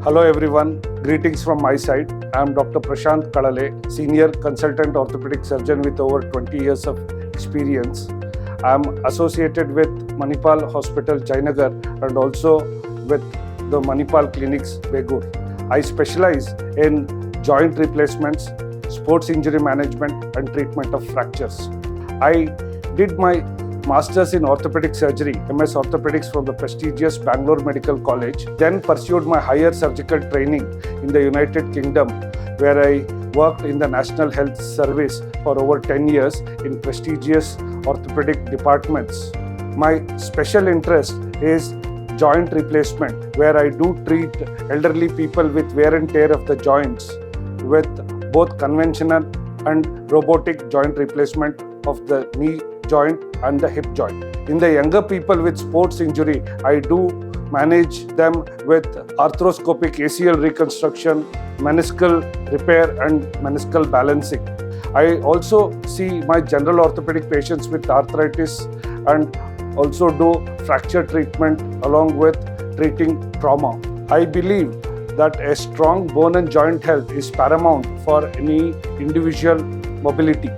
Hello everyone, greetings from my side. I am Dr. Prashanth Kalale, Senior Consultant Orthopedic Surgeon with over 20 years of experience. I am associated with Manipal Hospital, Jayanagar and also with the Manipal Clinics Begur. I specialize in joint replacements, sports injury management and treatment of fractures. I did my Masters in Orthopedic Surgery, MS Orthopedics from the prestigious Bangalore Medical College, then pursued my higher surgical training in the United Kingdom, where I worked in the National Health Service for over 10 years in prestigious orthopedic departments. My special interest is joint replacement, where I do treat elderly people with wear and tear of the joints with both conventional and robotic joint replacement of the knee joint and the hip joint. In the younger people with sports injury, I do manage them with arthroscopic ACL reconstruction, meniscal repair and meniscal balancing. I also see my general orthopedic patients with arthritis and also do fracture treatment along with treating trauma. I believe that a strong bone and joint health is paramount for any individual mobility.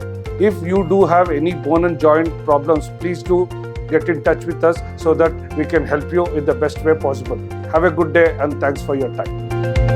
If you do have any bone and joint problems, please do get in touch with us so that we can help you in the best way possible. Have a good day and thanks for your time.